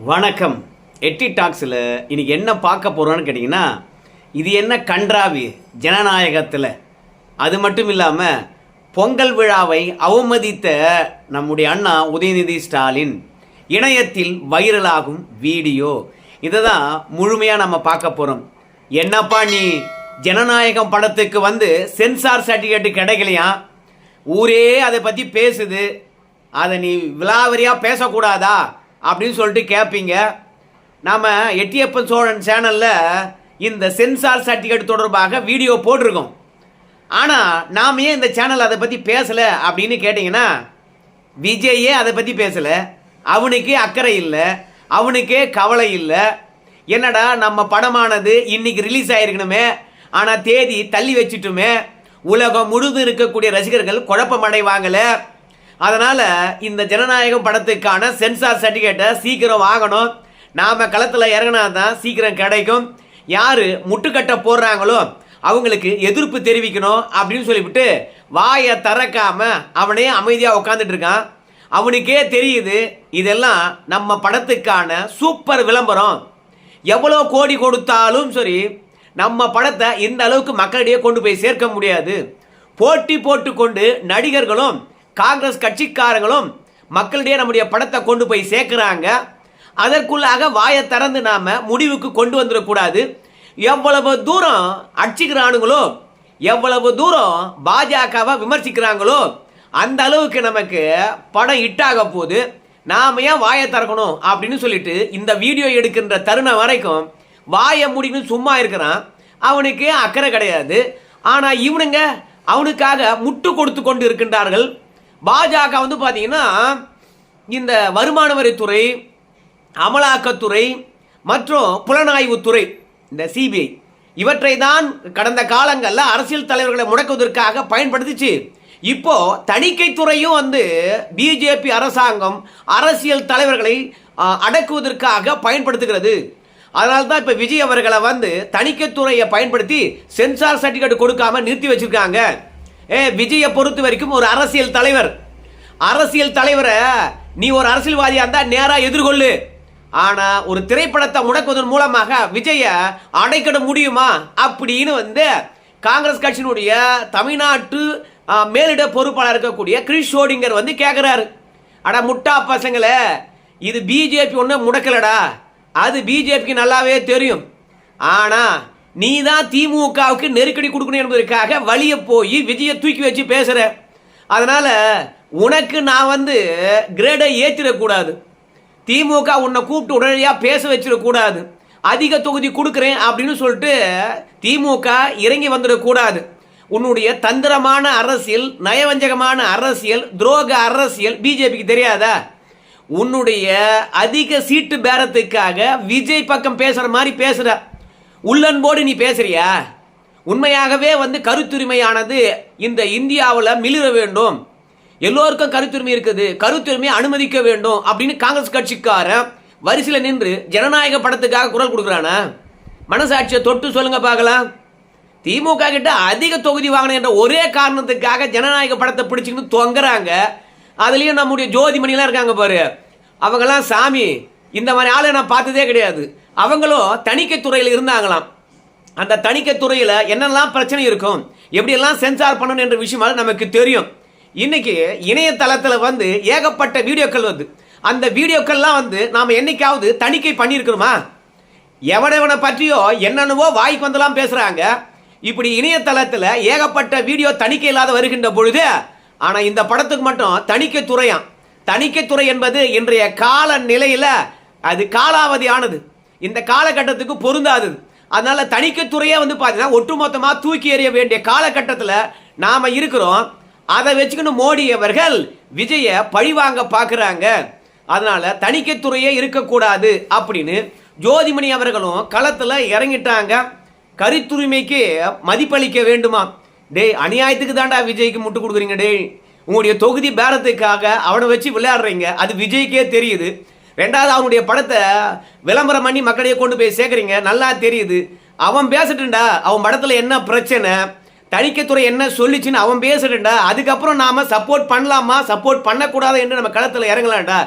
வணக்கம். எட்டி டாக்ஸில் இன்னைக்கு என்ன பார்க்க போகிறோன்னு கேட்டிங்கன்னா, இது என்ன கன்றாவி ஜனநாயகத்தில். அது மட்டும் இல்லாமல் பொங்கல் விழாவை அவமதித்த நம்முடைய அண்ணா உதயநிதி ஸ்டாலின் இணையத்தில் வைரலாகும் வீடியோ, இதை தான் முழுமையாக நம்ம பார்க்க போகிறோம். என்னப்பா நீ ஜனநாயகம் படத்துக்கு வந்து சென்சார் சர்டிஃபிகேட்டு கிடைக்கலையா? ஊரே அதை பற்றி பேசுது, அதை நீ விலாவரியாக பேசக்கூடாதா அப்படின்னு சொல்லிட்டு கேட்பீங்க. நாம் எட்டியப்பன் சோழன் சேனலில் இந்த சென்சார் சர்டிஃபிகேட் தொடர்பாக வீடியோ போட்டிருக்கோம். ஆனால் நாம் ஏன் இந்த சேனல் அதை பற்றி பேசலை அப்படின்னு கேட்டிங்கன்னா, விஜயே அதை பற்றி பேசலை, அவனுக்கே அக்கறை இல்லை, அவனுக்கே கவலை இல்லை. என்னடா நம்ம படமானது இன்னைக்கு ரிலீஸ் ஆகிருக்கணுமே, ஆனால் தேதி தள்ளி வச்சுட்டுமே, உலகம் முழுதும் இருக்கக்கூடிய ரசிகர்கள் குழப்பமடைவாங்கலை. அதனால் இந்த ஜனநாயகம் படத்துக்கான சென்சார் சர்டிஃபிகேட்டை சீக்கிரம் வாங்கணும். நாம் களத்தில் இறங்கினா தான் சீக்கிரம் கிடைக்கும். யார் முட்டுக்கட்டை போடுறாங்களோ அவங்களுக்கு எதிர்ப்பு தெரிவிக்கணும் அப்படின்னு சொல்லிவிட்டு வாயை திறக்காமல் அவனே அமைதியாக உட்காந்துட்டு இருக்கான். அவனுக்கே தெரியுது இதெல்லாம் நம்ம படத்துக்கான சூப்பர் விளம்பரம். எவ்வளோ கோடி கொடுத்தாலும் சரி நம்ம படத்தை இந்த அளவுக்கு மக்களிடையே கொண்டு போய் சேர்க்க முடியாது. போட்டி போட்டுக்கொண்டு நடிகர்களும் காங்கிரஸ் கட்சிக்காரங்களும் மக்களிடையே நம்முடைய படத்தை கொண்டு போய் சேர்க்கிறாங்க. அதற்குள்ளாக வாயை திறந்து நாம் முடிவுக்கு கொண்டு வந்துடக்கூடாது. எவ்வளவு தூரம் அடிச்சுக்கிறானுங்களோ, எவ்வளவு தூரம் பாஜகவை விமர்சிக்கிறாங்களோ அந்த அளவுக்கு நமக்கு படம் ஹிட்டாக போகுது. நாம் ஏன் வாயை திறக்கணும் அப்படின்னு சொல்லிட்டு இந்த வீடியோ எடுக்கின்ற தருணம் வரைக்கும் வாயை முடின்னு சும்மா இருக்கிறான். அவனுக்கு அக்கறை கிடையாது. ஆனால் இவனுங்க அவனுக்காக முட்டு கொடுத்து கொண்டு இருக்கின்றார்கள். பாஜக வந்து பார்த்தீங்கன்னா இந்த வருமான வரித்துறை, அமலாக்கத்துறை மற்றும் புலனாய்வுத்துறை, இந்த சிபிஐ, இவற்றை தான் கடந்த காலங்களில் அரசியல் தலைவர்களை முடக்குவதற்காக பயன்படுத்திச்சு. இப்போ தணிக்கைத்துறையும் வந்து பிஜேபி அரசாங்கம் அரசியல் தலைவர்களை அடக்குவதற்காக பயன்படுத்துகிறது. அதனால தான் இப்போ விஜய் அவர்களை வந்து தணிக்கைத்துறையை பயன்படுத்தி சென்சார் சர்டிஃபிகேட் கொடுக்காம நிறுத்தி வச்சிருக்காங்க. விஜயை பொறுத்த வரைக்கும் ஒரு அரசியல் தலைவர், அரசியல் தலைவரை நீ ஒரு அரசியல்வாதியாக இருந்தால் நேராக எதிர்கொள்ளு. ஆனால் ஒரு திரைப்படத்தை முடக்குவதன் மூலமாக விஜயை அடைக்கிட முடியுமா அப்படின்னு வந்து காங்கிரஸ் கட்சியினுடைய தமிழ்நாட்டு மேலிட பொறுப்பாளர் இருக்கக்கூடிய கிரிஷ் ஷோடிங்கர் வந்து கேட்குறாரு. அடா முட்டா பசங்களை, இது பிஜேபி ஒன்றும் முடக்கலடா, அது பிஜேபிக்கு நல்லாவே தெரியும். ஆனால் நீ தான் திமுகவுக்கு நெருக்கடி கொடுக்கணும் என்பதற்காக வழிய போய் விஜயை தூக்கி வச்சு பேசுற. அதனால உனக்கு நான் வந்து கிரேடை ஏற்றிடக்கூடாது. திமுக உன்னை கூப்பிட்டு உடனடியாக பேச வச்சிடக்கூடாது. அதிக தொகுதி கொடுக்குறேன் அப்படின்னு சொல்லிட்டு திமுக இறங்கி வந்துடக்கூடாது. உன்னுடைய தந்திரமான அரசியல், நயவஞ்சகமான அரசியல், துரோக அரசியல் பிஜேபிக்கு தெரியாதா? உன்னுடைய அதிக சீட்டு பேரத்துக்காக விஜய் பக்கம் பேசுற மாதிரி பேசுற. உள்ளன்போடு நீ பேசுறியா? உண்மையாகவே வந்து கருத்துரிமையானது இந்த இந்தியாவில் மிளிர வேண்டும், எல்லோருக்கும் கருத்துரிமை இருக்குது, கருத்துரிமையை அனுமதிக்க வேண்டும் அப்படின்னு காங்கிரஸ் கட்சிக்காரன் வரிசையில் நின்று ஜனநாயக படத்துக்காக குரல் கொடுக்குறானா? மனசாட்சியை தொட்டு சொல்லுங்க பார்க்கலாம். திமுக கிட்ட அதிக தொகுதி வாங்கின என்ற ஒரே காரணத்துக்காக ஜனநாயக படத்தை பிடிச்சிக்கிட்டு தொங்குறாங்க. அதுலேயும் நம்முடைய ஜோதிமணிலாம் இருக்காங்க பாரு, அவங்கெல்லாம் சாமி இந்த மாதிரி ஆளை நான் பார்த்ததே கிடையாது. அவங்களும் தணிக்கைத்துறையில் இருந்தாங்களாம். அந்த தணிக்கைத்துறையில் என்னெல்லாம் பிரச்சனை இருக்கும், எப்படியெல்லாம் சென்சார் பண்ணணும் என்ற விஷயம் நமக்கு தெரியும். இன்னைக்கு இணையதளத்தில் வந்து ஏகப்பட்ட வீடியோக்கள் வந்து, அந்த வீடியோக்கள்லாம் வந்து நாம் என்னைக்காவது தணிக்கை பண்ணியிருக்கிறோமா? எவனவனை பற்றியோ என்னென்னவோ வாய்க்கு வந்தெல்லாம் பேசுகிறாங்க. இப்படி இணையதளத்தில் ஏகப்பட்ட வீடியோ தணிக்கை இல்லாத வருகின்ற பொழுது, ஆனால் இந்த படத்துக்கு மட்டும் தணிக்கைத்துறையாம். தணிக்கைத்துறை என்பது இன்றைய கால நிலையில் அது காலாவதி ஆனது, இந்த காலகட்டத்துக்கு பொருந்தாதது. அதனால தணிக்கைத்துறையே வந்து பார்த்தீங்கன்னா ஒட்டுமொத்தமாக தூக்கி எறிய வேண்டிய காலகட்டத்தில் நாம் இருக்கிறோம். அதை வச்சுக்கிட்டு மோடி அவர்கள் விஜயை பழிவாங்க பார்க்குறாங்க. அதனால தணிக்கைத்துறையே இருக்கக்கூடாது அப்படின்னு ஜோதிமணி அவர்களும் களத்தில் இறங்கிட்டாங்க. கருத்துரிமைக்கு மதிப்பளிக்க வேண்டுமா? டேய், அநியாயத்துக்கு தாண்டா விஜய்க்கு முட்டு கொடுக்குறீங்க. டேய், உங்களுடைய தொகுதி பேரத்துக்காக அவனை வச்சு விளையாடுறீங்க, அது விஜய்க்கே தெரியுது. ரெண்டாவது அவனுடைய படத்தை விளம்பரம் பண்ணி மக்களையே கொண்டு போய் சேர்க்குறீங்க, நல்லா தெரியுது. அவன் பேசட்டுண்டா, அவன் படத்தில் என்ன பிரச்சனை, தணிக்கைத்துறை என்ன சொல்லிச்சுன்னு அவன் பேசட்டுண்டா. அதுக்கப்புறம் நாம் சப்போர்ட் பண்ணலாமா சப்போர்ட் பண்ணக்கூடாது என்று நம்ம களத்தில் இறங்கலாம்டா.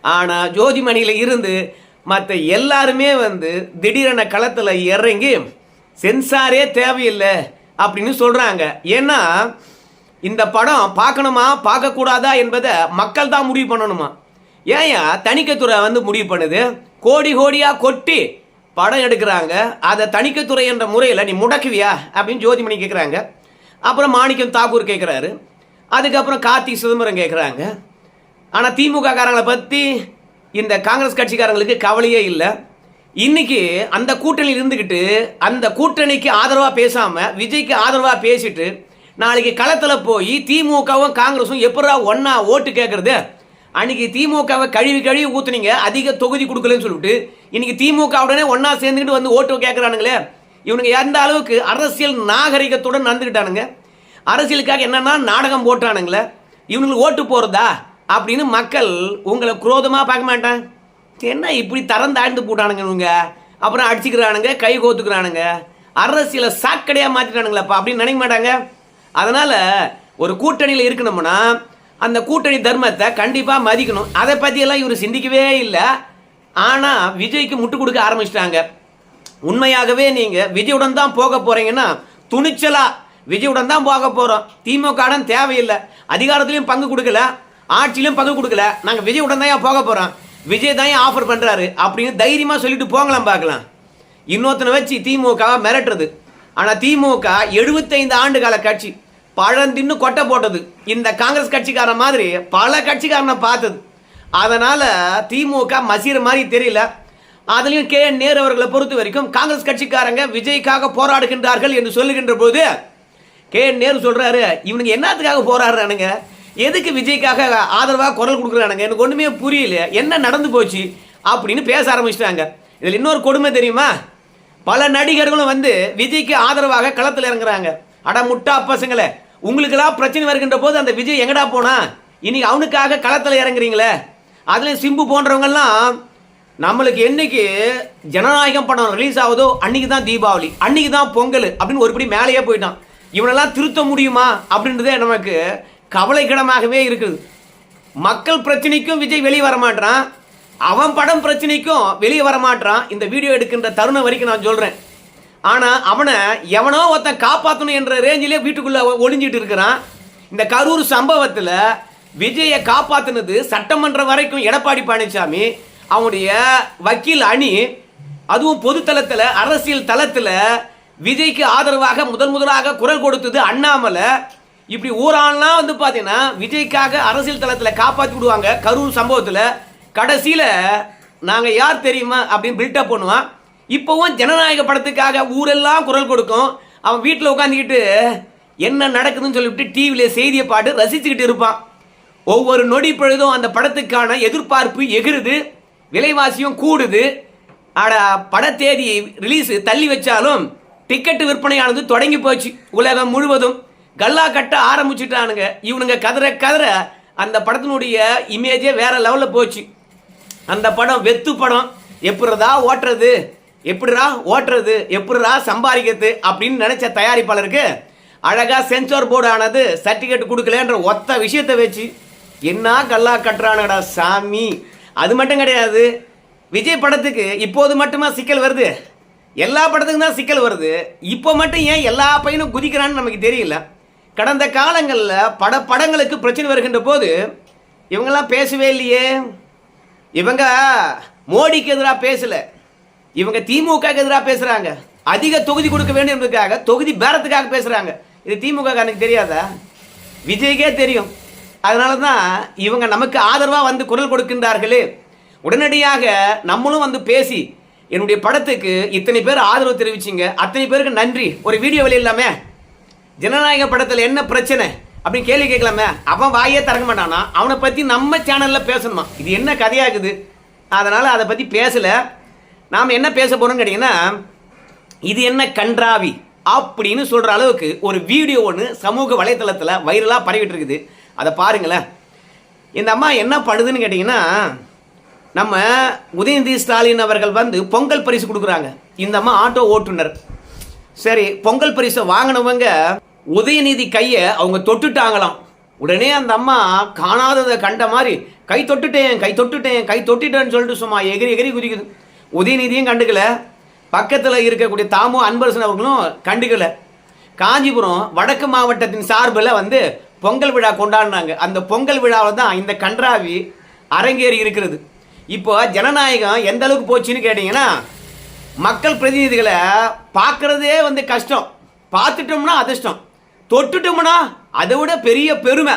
ஆனால் ஜோதிமணியில் இருந்து மற்ற எல்லாருமே வந்து திடீரென களத்தில் இறங்கி சென்சாரே தேவையில்லை அப்படின்னு சொல்கிறாங்க. ஏன்னா இந்த படம் பார்க்கணுமா பார்க்கக்கூடாதா என்பதை மக்கள் தான் முடிவு பண்ணணுமா? ஏயா தணிக்கைத்துறை வந்து முடிவு பண்ணுது? கோடி கோடியாக கொட்டி படம் எடுக்கிறாங்க. அதை தணிக்கைத்துறை என்ற முறையில் நீ முடக்குவியா அப்படின்னு ஜோதிமணி கேட்குறாங்க. அப்புறம் மாணிக்கம் தாக்கூர் கேட்குறாரு. அதுக்கப்புறம் கார்த்திக் சிதம்பரம் கேட்குறாங்க. ஆனால் திமுக காரங்களை பற்றி இந்த காங்கிரஸ் கட்சிக்காரங்களுக்கு கவலையே இல்லை. இன்னைக்கு அந்த கூட்டணியில் இருந்துக்கிட்டு அந்த கூட்டணிக்கு ஆதரவாக பேசாமல் விஜய்க்கு ஆதரவாக பேசிட்டு நாளைக்கு களத்தில் போய் திமுகவும் காங்கிரஸும் எப்படா ஒன்றா ஓட்டு கேட்குறது? அன்றைக்கி திமுகவை கழுவி ஊற்றுனீங்க, அதிக தொகுதி கொடுக்கலன்னு சொல்லிட்டு இன்றைக்கி திமுகவுடனே ஒன்றா சேர்ந்துக்கிட்டு வந்து ஓட்டு கேட்குறானுங்களே. இவனுங்க எந்த அளவுக்கு அரசியல் நாகரிகத்துடன் நடந்துக்கிட்டானுங்க, அரசியலுக்காக என்னென்னா நாடகம் போட்டானுங்களே. இவனுங்களுக்கு ஓட்டு போகிறதா அப்படின்னு மக்கள் உங்களை குரோதமாக பார்க்க மாட்டான். என்ன இப்படி தாழ்ந்து போட்டானுங்க இவங்க, அப்புறம் அடிச்சுக்கிறானுங்க, கை கோத்துக்கிறானுங்க, அரசியலை சாக்கடையாக மாற்றிட்டானுங்களப்பா அப்படின்னு நினைக்க மாட்டாங்க. அதனால் ஒரு கூட்டணியில் இருக்கணும்னா அந்த கூட்டணி தர்மத்தை கண்டிப்பாக மதிக்கணும். அதை பற்றியெல்லாம் இவர் சிந்திக்கவே இல்லை. ஆனால் விஜய்க்கு முட்டு கொடுக்க ஆரம்பிச்சிட்டாங்க. உண்மையாகவே நீங்கள் விஜயுடன் தான் போக போகிறீங்கன்னா துணிச்சலாக விஜயுடன் தான் போக போகிறோம், திமுகடன் தேவையில்லை, அதிகாரத்திலையும் பங்கு கொடுக்கல, ஆட்சியிலும் பங்கு கொடுக்கல, நாங்கள் விஜயுடன் தான் போக போகிறோம், விஜய் தான் ஆஃபர் பண்ணுறாரு அப்படின்னு தைரியமாக சொல்லிட்டு போங்களாம் பார்க்கலாம். இன்னொருத்தனை வச்சு திமுகவை மிரட்டுறது. ஆனால் திமுக 75 ஆண்டு கால கட்சி, பழந்தின்னு கொட்டை போட்டது. இந்த காங்கிரஸ் கட்சிக்கார மாதிரி பல கட்சிக்காரனை பார்த்தது. அதனால் திமுக மசீர் மாதிரி தெரியல. அதுலேயும் கே என் நேரு அவர்களை பொறுத்த வரைக்கும் காங்கிரஸ் கட்சிக்காரங்க விஜய்க்காக போராடுகின்றார்கள் என்று சொல்லுகின்ற போது கே என் நேரு சொல்கிறாரு, இவனுக்கு என்னத்துக்காக போராடுறானுங்க, எதுக்கு விஜய்க்காக ஆதரவாக குரல் கொடுக்குறானுங்க, எனக்கு ஒன்றுமே புரியல, என்ன நடந்து போச்சு அப்படின்னு பேச ஆரம்பிச்சிட்டாங்க. இதில் இன்னொரு கொடுமை தெரியுமா? பல நடிகர்களும் வந்து விஜய்க்கு ஆதரவாக களத்தில் இறங்குறாங்க. அட முட்டா பசங்களே, உங்களுக்கெல்லாம் பிரச்சனை வருகின்ற போது அந்த விஜய் எங்கடா போனா, இன்னைக்கு அவனுக்காக களத்தில் இறங்குறீங்களே. அதுலேயும் சிம்பு போன்றவங்கெல்லாம் நம்மளுக்கு என்னைக்கு ஜனநாயகம் படம் ரிலீஸ் ஆகுதோ அன்னைக்கு தான் தீபாவளி, அன்னைக்கு தான் பொங்கல் அப்படின்னு ஒருபடி மேலேயே போயிட்டான். இவனெல்லாம் திருத்த முடியுமா அப்படின்றதே நமக்கு கவலைக்கிடமாகவே இருக்குது. மக்கள் பிரச்சனைக்கும் விஜய் வெளியே வரமாட்டான், அவன் படம் பிரச்சனைக்கும் வெளியே வரமாட்டான். இந்த வீடியோ எடுக்கின்ற தருணம் வரைக்கும் நான் சொல்கிறேன். ஆனால் அவனை எவனோ ஒருத்தன் காப்பாற்றணும் என்ற ரேஞ்சிலே வீட்டுக்குள்ளே ஒளிஞ்சிட்டு இருக்கிறான். இந்த கரூர் சம்பவத்தில் விஜயை காப்பாற்றினது சட்டமன்றம் வரைக்கும் எடப்பாடி பழனிசாமி, அவனுடைய வக்கீல் அணி, அதுவும் பொது தளத்தில் அரசியல் தளத்தில் விஜய்க்கு ஆதரவாக முதலாக குரல் கொடுத்தது அண்ணாமலை. இப்படி ஊராலாம் வந்து பார்த்தீங்கன்னா விஜய்க்காக அரசியல் தளத்தில் காப்பாற்றி விடுவாங்க. கரூர் சம்பவத்தில் கடைசியில் நாங்கள் யார் தெரியுமா அப்படின்னு பில்டப் பண்ணுவான். இப்போவும் ஜனநாயக படத்துக்காக ஊரெல்லாம் குரல் கொடுக்கும். அவன் வீட்டில் உட்காந்துக்கிட்டு என்ன நடக்குதுன்னு சொல்லிவிட்டு டிவியில் செய்தியை பாட்டு ரசிச்சுக்கிட்டு இருப்பான். ஒவ்வொரு நொடி பொழுதும் அந்த படத்துக்கான எதிர்பார்ப்பு எகிருது, விலைவாசியும் கூடுது. பட தேதி ரிலீஸு தள்ளி வச்சாலும் டிக்கெட்டு விற்பனையானது தொடங்கி போச்சு. உலகம் முழுவதும் கல்லா கட்ட ஆரம்பிச்சுட்டானுங்க. இவனுங்க கதற அந்த படத்தினுடைய இமேஜே வேற லெவலில் போச்சு. அந்த படம் வெத்து படம், எப்படிடா ஓட்டுறது, எப்படிடா சம்பாதிக்கிறது அப்படின்னு நினைச்ச தயாரிப்பாளருக்கு அழகா சென்சார் போர்டு ஆனது சர்டிஃபிகேட் கொடுக்கலன்ற ஒத்த விஷயத்தை வச்சு என்ன கல்லா கட்டுறானுடா சாமி. அது மட்டும் கிடையாது, விஜய் படத்துக்கு இப்போது மட்டுமா சிக்கல் வருது, எல்லா படத்துக்கும் தான் சிக்கல் வருது. இப்போ மட்டும் ஏன் எல்லா பையனும் குதிக்கிறான்னு நமக்கு தெரியல. கடந்த காலங்களில் படங்களுக்கு பிரச்சனை வருகின்ற போது இவங்கெல்லாம் பேசவே இல்லையே. இவங்க மோடிக்கு எதிராக பேசலை, இவங்க திமுகக்கு எதிராக பேசுகிறாங்க. அதிக தொகுதி கொடுக்க வேண்டியதுக்காக தொகுதி பேரத்துக்காக பேசுகிறாங்க. இது திமுக எனக்கு தெரியாதா? விஜய்க்கே தெரியும். அதனால தான் இவங்க நமக்கு ஆதரவாக வந்து குரல் கொடுக்கின்றார்களே. உடனடியாக நம்மளும் வந்து பேசி என்னுடைய படத்துக்கு இத்தனை பேர் ஆதரவு தெரிவிச்சிங்க, அத்தனை பேருக்கு நன்றி, ஒரு வீடியோ வெளியிடலாமே, ஜனநாயக படத்தில் என்ன பிரச்சனை அப்படின்னு கேள்வி கேட்கலாமே. அவன் வாயே திறக்க மாட்டானா, அவனை பற்றி நம்ம சேனலில் பேசணுமா? இது என்ன கதையாகுது? அதனால் அதை பற்றி பேசலை. நாம் என்ன பேச போகிறோம்னு கேட்டிங்கன்னா, இது என்ன கன்றாவி அப்படின்னு சொல்கிற அளவுக்கு ஒரு வீடியோ ஒன்று சமூக வலைத்தளத்தில் வைரலாக பரவிட்டு இருக்குது. அதை பாருங்களேன். இந்த அம்மா என்ன பண்ணுதுன்னு கேட்டிங்கன்னா, நம்ம உதயநிதி ஸ்டாலின் அவர்கள் வந்து பொங்கல் பரிசு கொடுக்குறாங்க. இந்த அம்மா ஆட்டோ ஓட்டுநர். சரி, பொங்கல் பரிசை வாங்கினவங்க உதயநிதி கையை அவங்க தொட்டுட்டாங்களாம். உடனே அந்த அம்மா காணாததை கண்ட மாதிரி கை தொட்டுட்டேன்னு சொல்லிட்டு சும்மா எகிரி எகிரி குதிக்குது. உதயநிதியும் கண்டுக்கல, பக்கத்தில் இருக்கக்கூடிய தாமோ அன்பரசன் அவர்களும் கண்டுக்கல. காஞ்சிபுரம் வடக்கு மாவட்டத்தின் சார்பில் வந்து பொங்கல் விழா கொண்டாடினாங்க. அந்த பொங்கல் விழாவில் தான் இந்த கன்றாவி அரங்கேறி இருக்கிறது. இப்போ ஜனநாயகம் எந்த அளவுக்கு போச்சுன்னு கேட்டிங்கன்னா, மக்கள் பிரதிநிதிகளை பார்க்குறதே வந்து கஷ்டம், பார்த்துட்டோம்னா அதிர்ஷ்டம், தொட்டுட்டோம்னா அதை விட பெரிய பெருமை.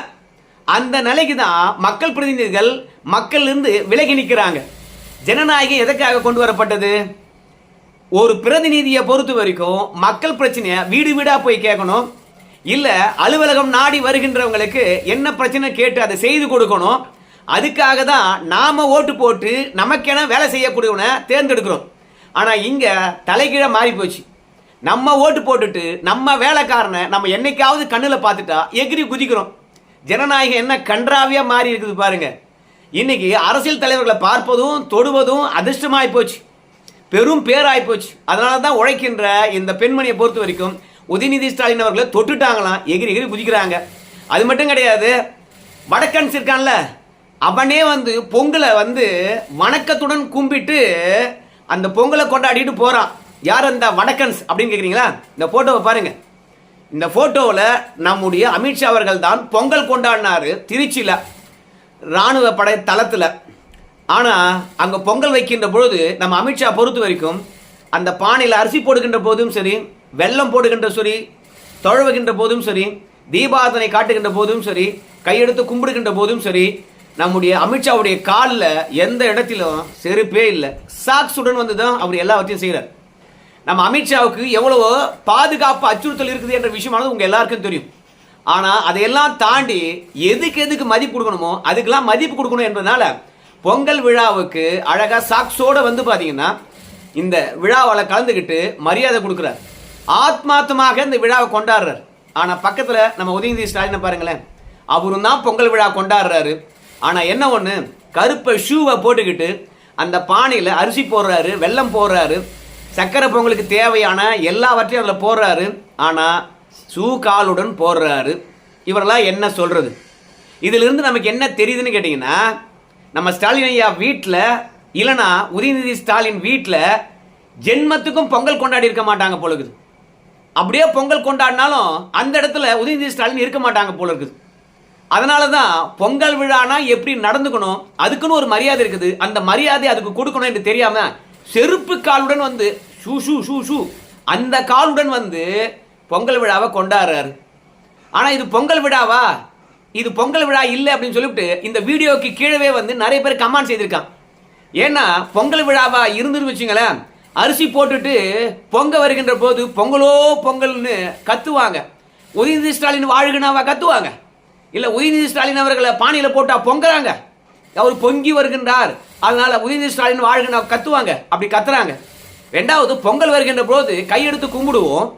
அந்த நிலைக்கு தான் மக்கள் பிரதிநிதிகள் மக்களிலிருந்து விலகி நிற்கிறாங்க. ஜனநாயகம் எதற்காக கொண்டு வரப்பட்டது? ஒரு பிரதிநிதியை பொறுத்த வரைக்கும் மக்கள் பிரச்சனையை வீடு வீடாக போய் கேட்கணும், இல்லை அலுவலகம் நாடி வருகின்றவங்களுக்கு என்ன பிரச்சனை கேட்டு அதை செய்து கொடுக்கணும். அதுக்காக தான் நாம் ஓட்டு போட்டு நமக்கென வேலை செய்யக்கூடியவனை தேர்ந்தெடுக்கிறோம். ஆனால் இங்கே தலைகீழ மாறி போச்சு. நம்ம ஓட்டு போட்டுட்டு நம்ம வேலைக்காரனை நம்ம என்னைக்காவது கண்ணில் பார்த்துட்டா எகிரி குதிக்கிறோம். ஜனநாயகம் என்ன கன்றாவியாக மாறி இருக்குது பாருங்க. இன்னைக்கு அரசியல் தலைவர்களை பார்ப்பதும் தொடுவதும் அதிர்ஷ்டமாய் போச்சு, பெரும் பேராய் போச்சு. அதனால தான் உழைக்கின்ற இந்த பெண்மணியை பொறுத்த வரைக்கும் உதயநிதி ஸ்டாலின் அவர்களை தொட்டுட்டாங்களாம், எகிரி எகிரி குதிக்கிறாங்க. அது மட்டும் கிடையாது, வடக்கன்ஸ் இருக்கான்ல, அவனே வந்து பொங்கலை வந்து வணக்கத்துடன் கும்பிட்டு அந்த பொங்கலை கொண்டாடிட்டு போகிறான். யார் அந்த வடக்கன்ஸ் அப்படின்னு கேட்குறீங்களா? இந்த ஃபோட்டோவை பாருங்கள். இந்த ஃபோட்டோவில் நம்முடைய அமித்ஷா அவர்கள் தான் பொங்கல் கொண்டாடினார் திருச்சியில் இராணுவ படை தளத்தில். ஆனால் அங்கே பொங்கல் வைக்கின்ற பொழுது நம்ம அமித்ஷா பொறுத்த வரைக்கும் அந்த பானையில் அரிசி போடுகின்ற போதும் சரி, வெல்லம் போடுகின்ற சரி, தொழவுகின்ற போதும் சரி, தீபாரதனை காட்டுகின்ற போதும் சரி, கையெடுத்து கும்பிடுகின்ற போதும் சரி, நம்முடைய அமித்ஷாவுடைய காலில் எந்த இடத்திலும் செருப்பே இல்லை. சாக்ஸுடன் வந்து தான் அவர் எல்லாவற்றையும் செய்கிறார். நம்ம அமித்ஷாவுக்கு எவ்வளவோ பாதுகாப்பு அச்சுறுத்தல் இருக்குது என்ற விஷயமானது உங்கள் எல்லாருக்கும் தெரியும். ஆனால் அதையெல்லாம் தாண்டி எதுக்கு மதிப்பு கொடுக்கணுமோ அதுக்கெல்லாம் மதிப்பு கொடுக்கணும் என்பதனால பொங்கல் விழாவுக்கு அழகாக சாக்ஸோடு வந்து பார்த்தீங்கன்னா இந்த விழாவில் கலந்துக்கிட்டு மரியாதை கொடுக்குறார். ஆத்மார்த்தமாக இந்த விழாவை கொண்டாடுறார். ஆனால் பக்கத்தில் நம்ம உதயநிதி ஸ்டாலினை பாருங்களேன், அவரும் தான் பொங்கல் விழா கொண்டாடுறாரு. ஆனால் என்ன ஒன்று, கருப்பை ஷூவை போட்டுக்கிட்டு அந்த பானையில் அரிசி போடுறாரு, வெல்லம் போடுறாரு, சக்கரை பொங்கலுக்கு தேவையான எல்லாவற்றையும் அதில் போடுறாரு. ஆனால் ஷூ காலுடன் போடுறாரு. இவரெல்லாம் என்ன சொல்கிறது? இதிலிருந்து நமக்கு என்ன தெரியுதுன்னு கேட்டிங்கன்னா, நம்ம ஸ்டாலின் ஐயா வீட்டில் இல்லைனா உதயநிதி ஸ்டாலின் வீட்டில் ஜென்மத்துக்கும் பொங்கல் கொண்டாடி இருக்க மாட்டாங்க போல இருக்குது. அப்படியே பொங்கல் கொண்டாடினாலும் அந்த இடத்துல உதயநிதி ஸ்டாலின் இருக்க மாட்டாங்க போல இருக்குது. அதனால தான் பொங்கல் விழானா எப்படி நடந்துக்கணும், அதுக்குன்னு ஒரு மரியாதை இருக்குது. அந்த மரியாதை அதுக்கு கொடுக்கணும் என்று தெரியாமல் செருப்பு காலுடன் வந்து ஷூ ஷூ ஷூ ஷூ அந்த காலுடன் வந்து பொங்கல் விழாவை கொண்டாடுறாரு. ஆனால் இது பொங்கல் விழாவா? இது பொங்கல் விழா இல்லை அப்படின்னு சொல்லிவிட்டு இந்த வீடியோக்கு கீழவே வந்து நிறைய பேர் கமெண்ட் செய்திருக்கான். ஏன்னா பொங்கல் விழாவா இருந்துன்னு வச்சுங்களேன், அரிசி போட்டுட்டு பொங்க வருகின்ற போது பொங்கலோ பொங்கல்னு கத்துவாங்க. உதயநிதி ஸ்டாலின் வாழ்கனாவா கத்துவாங்க? இல்லை உதயநிதி ஸ்டாலின் அவர்களை பானையில் போட்டா பொங்குறாங்க, அவர் பொங்கி வருகின்றார் அதனால உதயநிதி ஸ்டாலின் வாழ்கனா கத்துவாங்க, அப்படி கத்துறாங்க. ரெண்டாவது, பொங்கல் வருகின்ற போது கையெடுத்து கும்பிடுவோம்.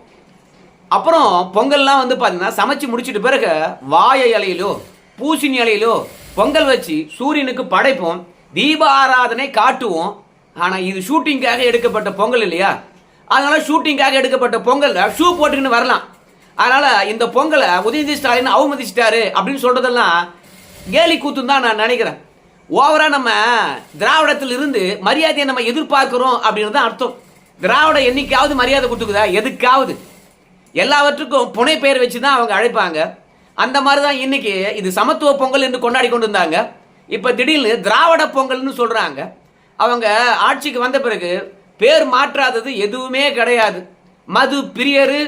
அப்புறம் பொங்கல்லாம் வந்து பார்த்தீங்கன்னா சமைச்சு முடிச்சிட்டு பிறகு வாழை இலையிலோ பூசணி இலையிலோ பொங்கல் வச்சு சூரியனுக்கு படைப்போம், தீப ஆராதனை காட்டுவோம். ஆனால் இது ஷூட்டிங்காக எடுக்கப்பட்ட பொங்கல் இல்லையா? அதனால ஷூட்டிங்காக எடுக்கப்பட்ட பொங்கல் ஷூ போட்டுக்கின்னு வரலாம். அதனால இந்த பொங்கலை உதயநிதி ஸ்டாலின் அவமதிச்சிட்டாரு அப்படின்னு சொல்றதெல்லாம் கேலி கூத்துன்னு தான் நான் நினைக்கிறேன். ஓவரா நம்ம திராவிடத்தில் இருந்து மரியாதையை நம்ம எதிர்பார்க்கிறோம் அப்படின்னு தான் அர்த்தம். திராவிடம் என்னைக்காவது மரியாதை கொடுத்துக்குதா? எதுக்காவது? எல்லாவற்றுக்கும் புனை பெயர் வச்சு தான் அவங்க அழைப்பாங்க. அந்த மாதிரி தான் இன்னைக்கு இது சமத்துவ பொங்கல் என்று கொண்டாடி கொண்டு இருந்தாங்க. இப்போ திடீர்னு திராவிட பொங்கல்னு சொல்றாங்க. அவங்க ஆட்சிக்கு வந்த பிறகு பேர் மாற்றாதது எதுவுமே கிடையாது. மது பிரியரு,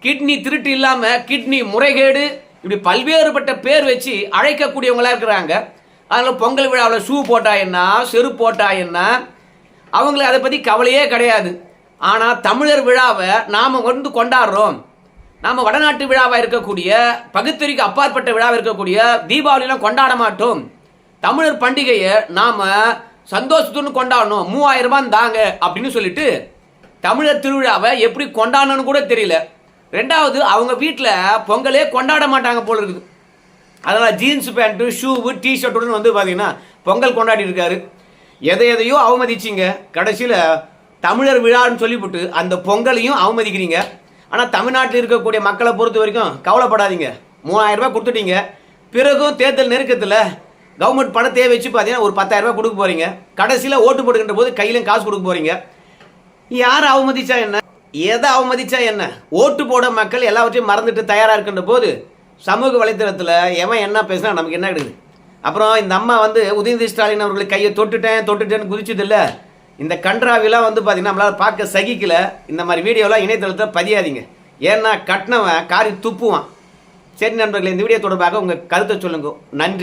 கிட்னி திருட்டு இல்லாம கிட்னி முறைகேடு, இப்படி பல்வேறுபட்ட பேர் வச்சு அழைக்கக்கூடியவங்களா இருக்கிறாங்க. அதனால பொங்கல் விழாவில் ஷூ போட்டா என்ன, செருப்பு போட்டா என்ன, அவங்களுக்கு அதை பற்றி கவலையே கிடையாது. ஆனால் தமிழர் விழாவை நாம் வந்து கொண்டாடுறோம். நாம் வடநாட்டு விழாவாக இருக்கக்கூடிய பகுத்தறிக்கு அப்பாற்பட்ட விழாவாக இருக்கக்கூடிய தீபாவளியெலாம் கொண்டாட மாட்டோம். தமிழர் பண்டிகையை நாம் சந்தோஷத்துன்னு கொண்டாடணும், 3000 ரூபாய் தாங்க அப்படின்னு சொல்லிட்டு தமிழர் திருவிழாவை எப்படி கொண்டாடணும்னு கூட தெரியல. ரெண்டாவது, அவங்க வீட்டில் பொங்கலே கொண்டாட மாட்டாங்க போல இருக்குது. அதனால் ஜீன்ஸ் பேண்ட்டு ஷூவு டிஷர்ட்டுடன் வந்து பார்த்தீங்கன்னா பொங்கல் கொண்டாடி இருக்காரு. எதையோ அவமதிச்சிங்க, கடைசியில் தமிழர் விழான்னு சொல்லிவிட்டு அந்த பொங்கலையும் அவமதிக்கிறீங்க. ஆனால் தமிழ்நாட்டில் இருக்கக்கூடிய மக்களை பொறுத்த வரைக்கும் கவலைப்படாதீங்க, 3000 ரூபாய் கொடுத்துட்டீங்க, பிறகும் தேர்தல் நெருக்கத்தில் கவர்மெண்ட் பணத்தையே வச்சு பார்த்தீங்கன்னா ஒரு 10,000 ரூபாய் கொடுக்க போகிறீங்க. கடைசியில் ஓட்டு போடுகின்ற போது கையிலும் காசு கொடுக்க போகிறீங்க. யார் அவமதிச்சா என்ன, எதை அவமதிச்சா என்ன? ஓட்டு போட மக்கள் எல்லாவற்றையும் மறந்துட்டு தயாராக இருக்கின்ற போது சமூக வலைத்தளத்தில் எவன் என்ன பேசுனா நமக்கு என்ன கிடைக்குது? அப்புறம் இந்த அம்மா உதயநிதி ஸ்டாலின் அவர்களுக்கு கையை தொட்டுட்டேன்னு குதிச்சது இல்லை. இந்த கன்றாவிலாம் பார்த்தீங்கன்னா நம்மளால் பார்க்க சகிக்கல. இந்த மாதிரி வீடியோலாம் இணையதளத்தில் பதியாதீங்க. ஏன்னா கட்டினவன் காரி துப்புவான். சரி நண்பர்களே, இந்த வீடியோ தொடர்பாக உங்கள் கருத்தை சொல்லுங்க. நன்றி.